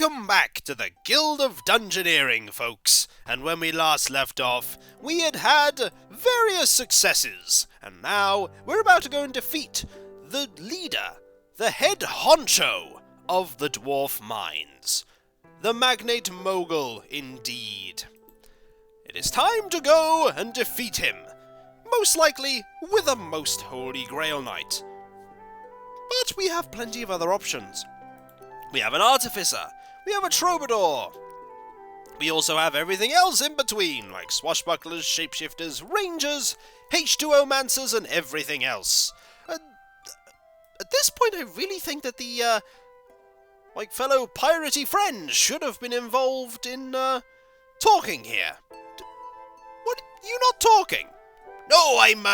Welcome back to the Guild of Dungeoneering, folks. And when we last left off, we had various successes. And now we're about to go and defeat the leader, the head honcho of the dwarf mines. The Magnate mogul, indeed. It is time to go and defeat him. Most likely with a most holy grail knight. But we have plenty of other options. We have an artificer, we have a troubadour. We also have everything else in between, like swashbucklers, shapeshifters, rangers, H2O-mancers, and everything else. At this point, I really think that the, fellow piratey friends should have been involved in, talking here. What? You not talking? No, I'm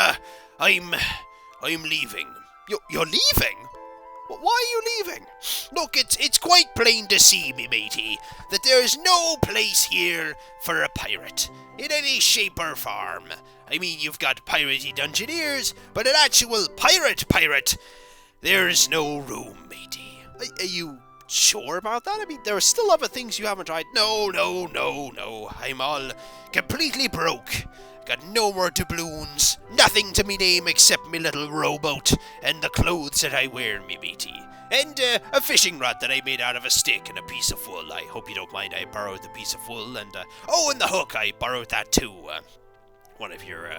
leaving. You're leaving? Why are you leaving? Look, it's quite plain to see, me matey, that there is no place here for a pirate, in any shape or form. I mean, you've got piratey dungeoneers, but an actual pirate, there's no room, matey. Are you sure about that? I mean, there are still other things you haven't tried. No. I'm all completely broke. Got no more doubloons, nothing to me name except me little rowboat, and the clothes that I wear, me matey. And a fishing rod that I made out of a stick and a piece of wool. I hope you don't mind, I borrowed the piece of wool, and and the hook, I borrowed that too. One of your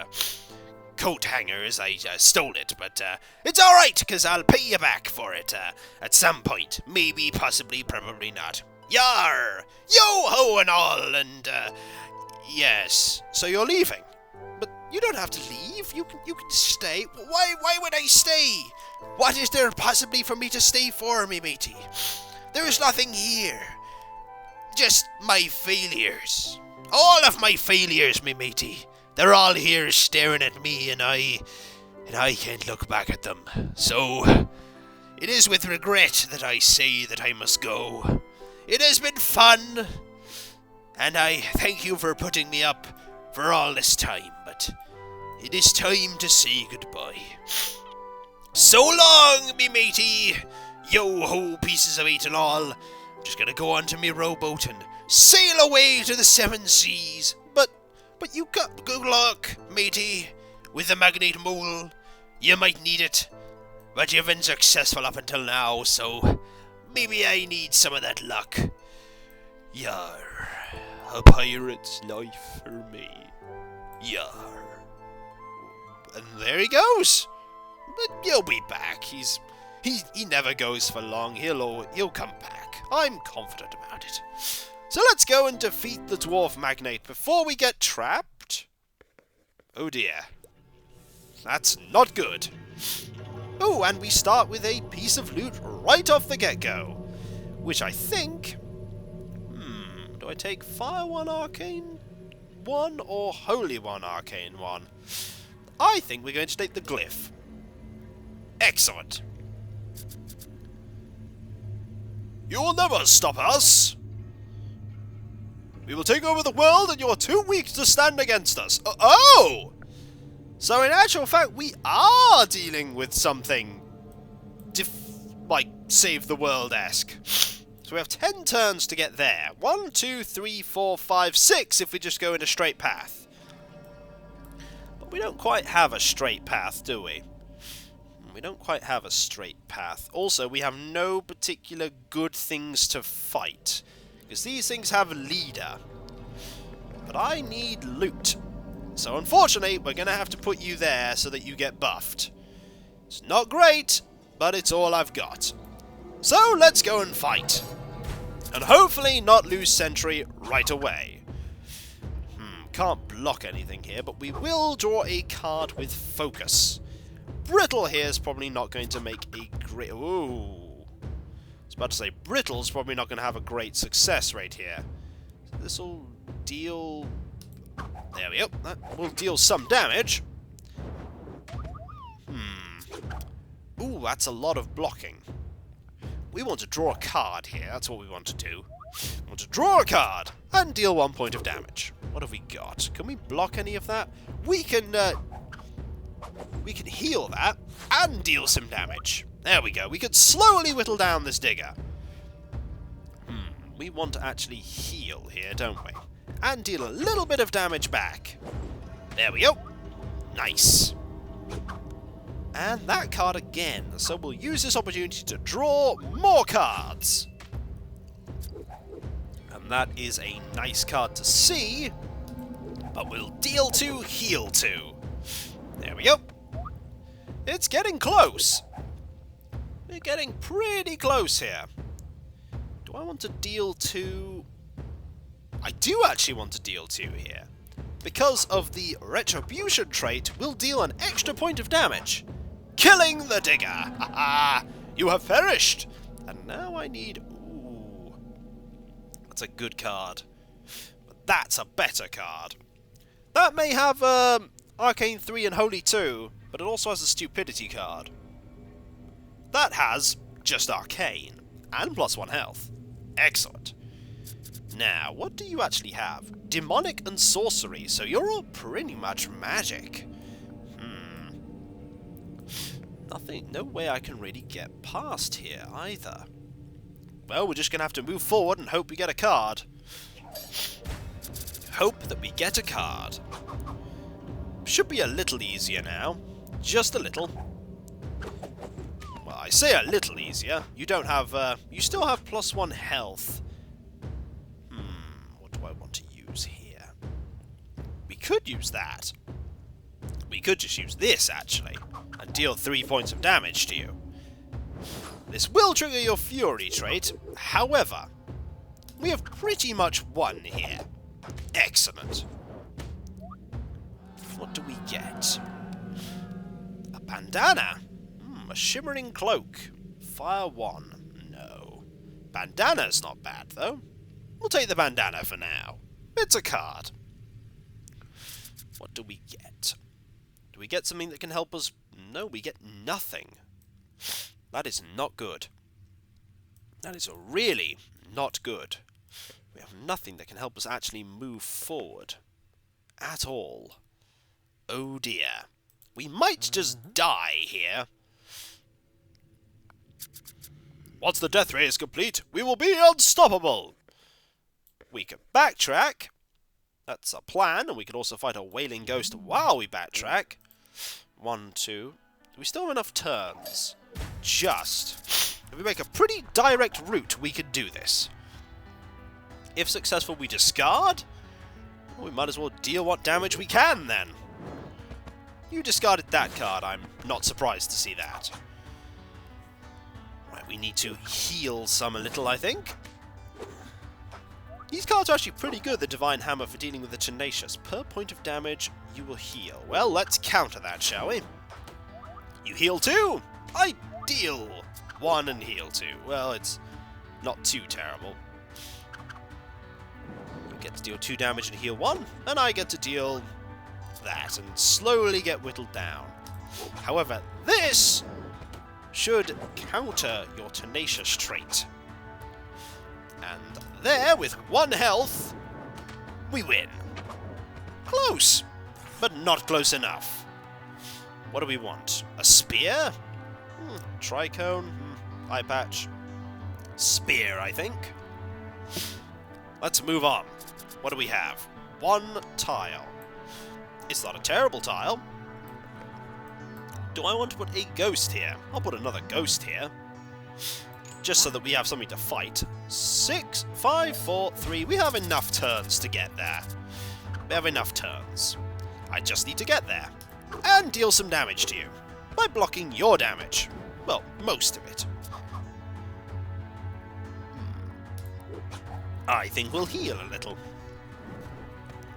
coat hangers, I stole it, but it's alright, because I'll pay you back for it at some point. Maybe, possibly, probably not. Yar! Yo-ho and all, and yes. So you're leaving? But you don't have to leave. You can stay. Why would I stay? What is there possibly for me to stay for, me matey? There is nothing here. Just my failures. All of my failures, me matey. They're all here staring at me, and I can't look back at them. So, it is with regret that I say that I must go. It has been fun, and I thank you for putting me up for all this time, but it is time to say goodbye. So long, me matey! Yo-ho, pieces of eight and all. I'm just gonna go onto me rowboat and sail away to the seven seas. But you got good luck, matey. With the Magnate mole, you might need it. But you've been successful up until now, so maybe I need some of that luck. Yar. A pirate's life for me. Yar. And there he goes. But he'll be back. He never goes for long. He'll come back. I'm confident about it. So let's go and defeat the dwarf magnate before we get trapped. Oh dear. That's not good. Oh, and we start with a piece of loot right off the get-go. Which I think... do I take Fire 1 Arcane 1 or Holy 1 Arcane 1? I think we're going to take the Glyph. Excellent. You will never stop us! We will take over the world and you're too weak to stand against us. Oh! So in actual fact, we are dealing with something... save the world-esque. So we have 10 turns to get there. 1, 2, 3, 4, 5, 6 if we just go in a straight path. But we don't quite have a straight path, do we? We don't quite have a straight path. Also, we have no particular good things to fight. Because these things have a leader. But I need loot. So unfortunately, we're going to have to put you there so that you get buffed. It's not great, but it's all I've got. So let's go and fight. And hopefully not lose sentry right away. Can't block anything here, but we will draw a card with focus. Brittle here is probably not going to make a great... Ooh. I was about to say, Brittle's probably not going to have a great success rate here. So this will deal... There we go. That will deal some damage. Ooh, that's a lot of blocking. We want to draw a card here. That's what we want to do. We want to draw a card and deal 1 point of damage. What have we got? Can we block any of that? We can heal that and deal some damage. There we go. We could slowly whittle down this digger. we want to actually heal here, don't we? And deal a little bit of damage back. There we go. Nice. And that card again, so we'll use this opportunity to draw more cards. And that is a nice card to see, but we'll deal 2, heal 2. There we go. It's getting close. We're getting pretty close here. Do I want to deal 2? I do actually want to deal 2 here. Because of the Retribution trait, we'll deal an extra point of damage. Killing the digger! Ha-ha! You have perished! And now I need... Ooh. That's a good card. But that's a better card. That may have Arcane 3 and Holy 2, but it also has a Stupidity card. That has just Arcane, and +1 health. Excellent. Now, what do you actually have? Demonic and Sorcery, so you're all pretty much magic. Nothing, no way I can really get past here either. Well, we're just going to have to move forward and hope we get a card. Hope that we get a card. Should be a little easier now. Just a little. Well, I say a little easier. You don't have, you still have +1 health. What do I want to use here? We could use that. We could just use this, actually, and deal 3 points of damage to you. This will trigger your Fury trait, however, we have pretty much won here. Excellent. What do we get? A bandana. A shimmering cloak. Fire 1. No. Bandana's not bad, though. We'll take the bandana for now. It's a card. What do we get? Do we get something that can help us? No, we get nothing. That is not good. That is really not good. We have nothing that can help us actually move forward. At all. Oh dear. We might just die here. Once the death ray is complete, we will be unstoppable! We can backtrack. That's a plan, and we could also fight a wailing ghost while we backtrack. 1, 2. Do we still have enough turns? Just. If we make a pretty direct route, we could do this. If successful, we discard. Well, we might as well deal what damage we can, then. You discarded that card. I'm not surprised to see that. Right, we need to heal some a little, I think. These cards are actually pretty good, the Divine Hammer, for dealing with the Tenacious. Per point of damage, you will heal. Well, let's counter that, shall we? You heal 2! I deal 1 and heal 2. Well, it's not too terrible. You get to deal 2 damage and heal 1, and I get to deal that and slowly get whittled down. However, this should counter your Tenacious trait. And there, with 1 health, we win. Close, but not close enough. What do we want? A spear? Tricone? Eye patch? Spear, I think. Let's move on. What do we have? 1 tile. It's not a terrible tile. Do I want to put a ghost here? I'll put another ghost here. Just so that we have something to fight. 6, 5, 4, 3. We have enough turns to get there. We have enough turns. I just need to get there. And deal some damage to you. By blocking your damage. Well, most of it. I think we'll heal a little.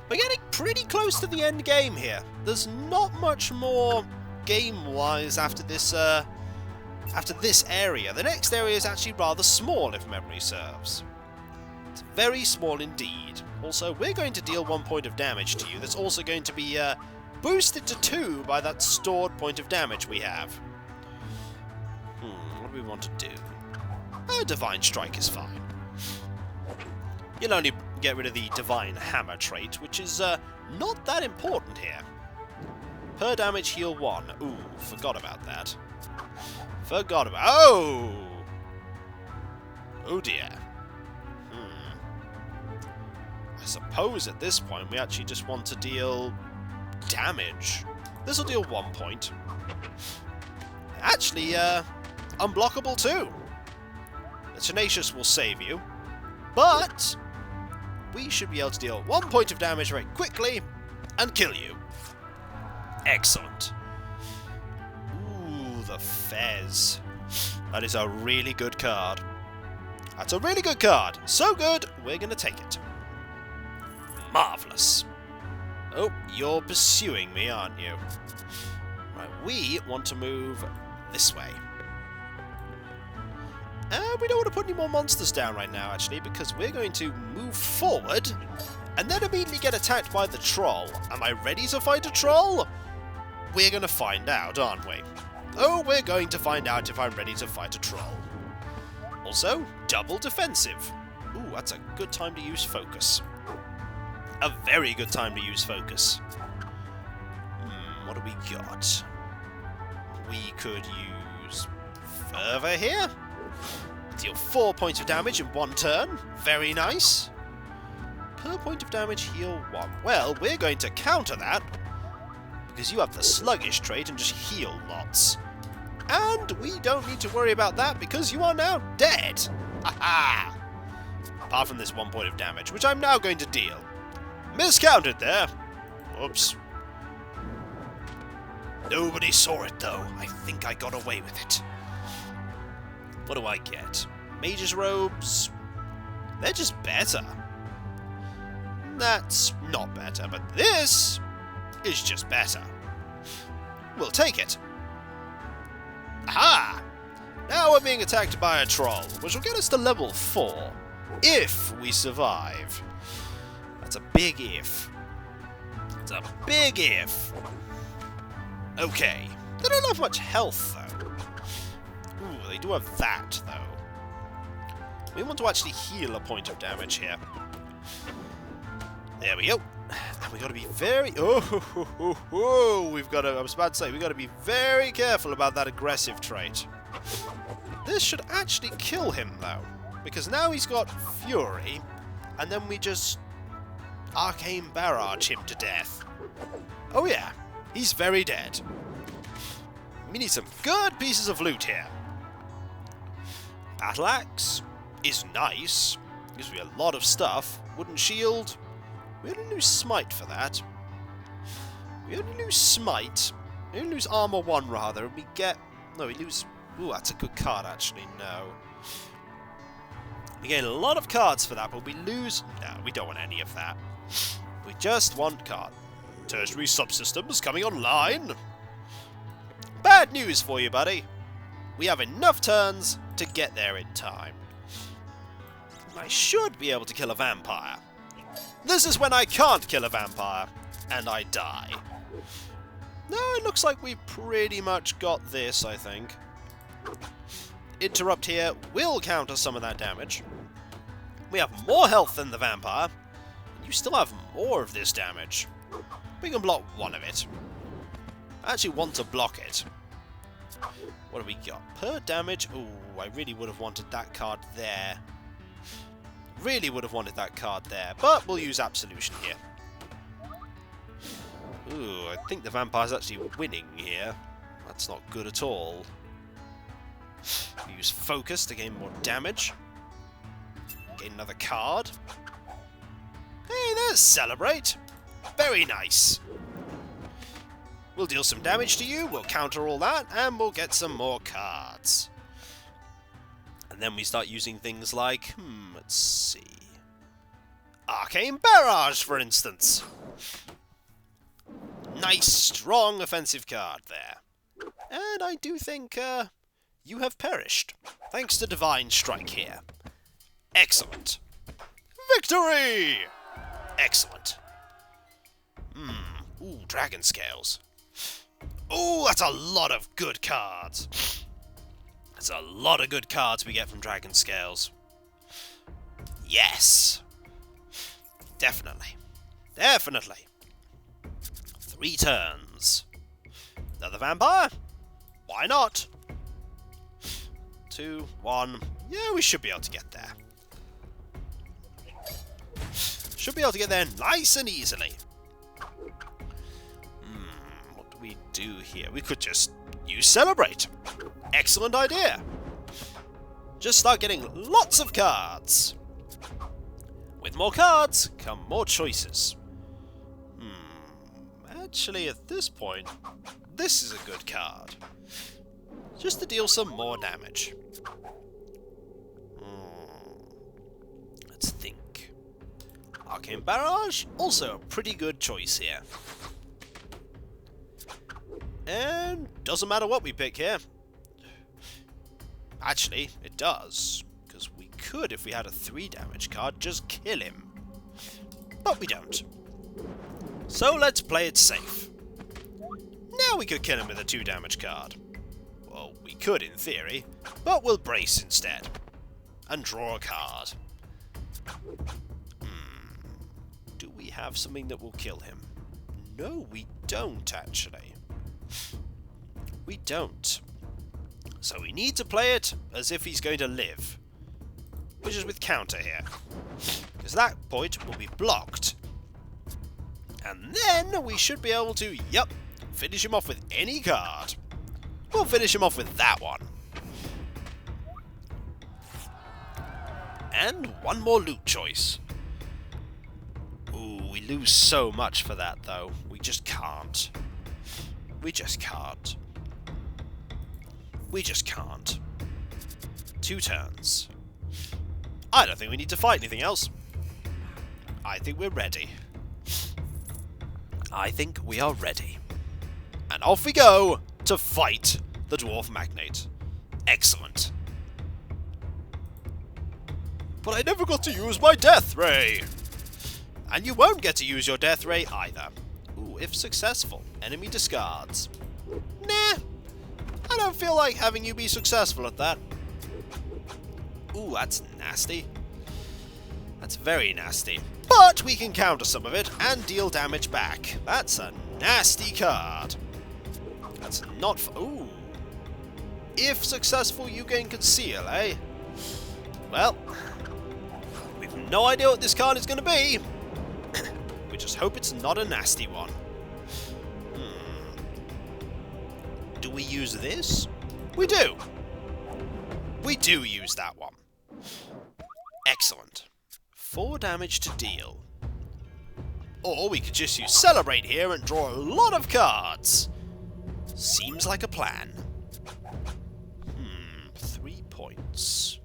We're getting pretty close to the end game here. There's not much more game-wise after this area. The next area is actually rather small, if memory serves. It's very small indeed. Also, we're going to deal 1 point of damage to you. That's also going to be boosted to 2 by that stored point of damage we have. What do we want to do? A Divine Strike is fine. You'll only get rid of the Divine Hammer trait, which is not that important here. Per damage, heal 1. Ooh, forgot about that. Forgot about... Oh! Oh dear. suppose at this point we actually just want to deal damage. This will deal 1 point. Actually, unblockable too. The Tenacious will save you, but we should be able to deal 1 point of damage very quickly and kill you. Excellent. Ooh, the Fez. That is a really good card. That's a really good card. So good, we're going to take it. Marvellous. Oh, you're pursuing me, aren't you? Right, we want to move this way. And we don't want to put any more monsters down right now, actually, because we're going to move forward and then immediately get attacked by the troll. Am I ready to fight a troll? We're going to find out, aren't we? Oh, we're going to find out if I'm ready to fight a troll. Also, double defensive. Ooh, that's a good time to use focus. A very good time to use focus. What do we got? We could use Fervor here. Deal 4 points of damage in 1 turn. Very nice. Per point of damage, heal 1. Well, we're going to counter that, because you have the Sluggish trait and just heal lots. And we don't need to worry about that, because you are now dead. Haha! Apart from this 1 point of damage, which I'm now going to deal. Miscounted there. Oops. Nobody saw it, though. I think I got away with it. What do I get? Mage's Robes. They're just better. That's not better, but this is just better. We'll take it. Aha! Now we're being attacked by a troll, which will get us to level 4. If we survive. That's a big if. It's a big if. Okay. They don't have much health, though. Ooh, they do have that, though. We want to actually heal a point of damage here. There we go. And we got to be very... we've got to... I was about to say, we've got to be very careful about that aggressive trait. This should actually kill him, though. Because now he's got Fury, and then we just Arcane Barrage him to death. Oh yeah, he's very dead. We need some good pieces of loot here. Battle Axe is nice. Gives me a lot of stuff. Wooden Shield. We only lose Smite for that. We only lose Smite. We only lose Armor 1, rather. We get... No, we lose... Ooh, that's a good card, actually. No. We gain a lot of cards for that, but we lose... No, we don't want any of that. We just want card. Tertiary subsystems coming online. Bad news for you, buddy. We have enough turns to get there in time. I should be able to kill a vampire. This is when I can't kill a vampire, and I die. No, it looks like we pretty much got this, I think. Interrupt here will counter some of that damage. We have more health than the vampire, and you still have more of this damage. We can block one of it. I actually want to block it. What do we got? Per damage? Ooh, I really would have wanted that card there. Really would have wanted that card there, but we'll use Absolution here. Ooh, I think the vampire's actually winning here. That's not good at all. Use Focus to gain more damage. Gain another card. Hey, there's Celebrate. Very nice. We'll deal some damage to you, we'll counter all that, and we'll get some more cards. And then we start using things like, let's see... Arcane Barrage, for instance. Nice, strong offensive card there. And I do think, you have perished. Thanks to Divine Strike here. Excellent. Victory! Excellent. Ooh, Dragon Scales. Ooh, that's a lot of good cards. That's a lot of good cards we get from Dragon Scales. Yes. Definitely. Definitely. 3 turns. Another vampire? Why not? 2, 1. Yeah, we should be able to get there. Should be able to get there nice and easily. What do we do here? We could just use Celebrate. Excellent idea. Just start getting lots of cards. With more cards come more choices. Actually, at this point, this is a good card. Just to deal some more damage. Let's think. Arcane Barrage, also a pretty good choice here. And doesn't matter what we pick here. Actually, it does. Because we could, if we had a 3 damage card, just kill him. But we don't. So let's play it safe. Now we could kill him with a 2 damage card. Well, we could in theory, but we'll brace instead. And draw a card. Do we have something that will kill him? No, we don't actually. We don't. So we need to play it as if he's going to live. Which is with counter here. Because that point will be blocked. And then we should be able to, finish him off with any card. We'll finish him off with that one. And one more loot choice. Ooh, we lose so much for that though. We just can't. We just can't. We just can't. 2 turns. I don't think we need to fight anything else. I think we're ready. I think we are ready. And off we go to fight the Dwarf Magnate. Excellent. But I never got to use my Death Ray! And you won't get to use your Death Ray either. Ooh, if successful, enemy discards. Nah, I don't feel like having you be successful at that. Ooh, that's nasty. That's very nasty. But we can counter some of it and deal damage back. That's a nasty card. That's not ooh. If successful, you gain Conceal, eh? Well, we've no idea what this card is going to be. We just hope it's not a nasty one. Do we use this? We do. We do use that one. Excellent. 4 damage to deal. Or we could just use Celebrate here and draw a lot of cards. Seems like a plan. 3 points.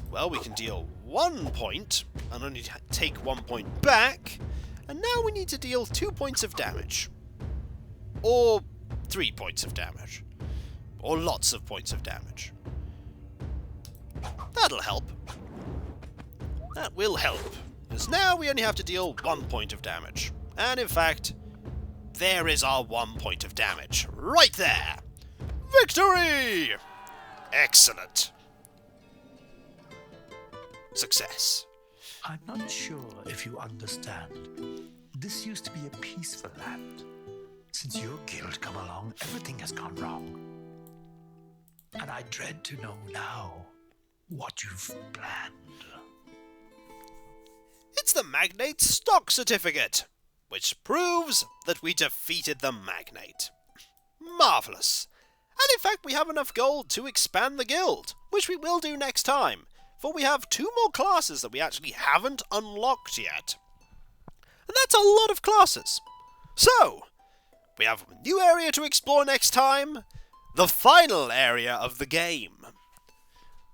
Well, we can deal 1 point and only take 1 point back. And now we need to deal 2 points of damage. Or 3 points of damage. Or lots of points of damage. That'll help. That will help, because now we only have to deal 1 point of damage. And in fact, there is our 1 point of damage. Right there! Victory! Excellent. Success. I'm not sure if you understand. This used to be a peaceful land. Since your guild come along, everything has gone wrong. And I dread to know now what you've planned. It's the Magnate stock certificate, which proves that we defeated the Magnate. Marvellous. And in fact, we have enough gold to expand the guild, which we will do next time, for we have 2 more classes that we actually haven't unlocked yet. And that's a lot of classes. So, we have a new area to explore next time, the final area of the game.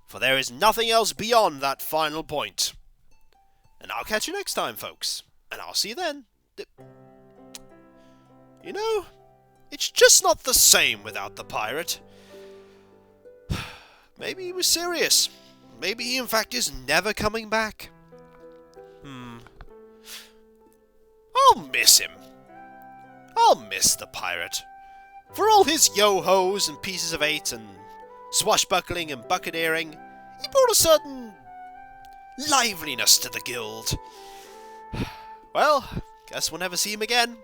For there is nothing else beyond that final point. And I'll catch you next time, folks. And I'll see you then. You know, it's just not the same without the pirate. Maybe he was serious. Maybe he in fact is never coming back. I'll miss him. I'll miss the pirate. For all his yo-hos and pieces of 8 and swashbuckling and buccaneering, he brought a certain liveliness to the guild. Well, guess we'll never see him again.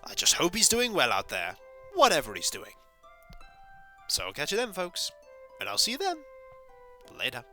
I just hope he's doing well out there, whatever he's doing. So I'll catch you then, folks, and I'll see you then. Later.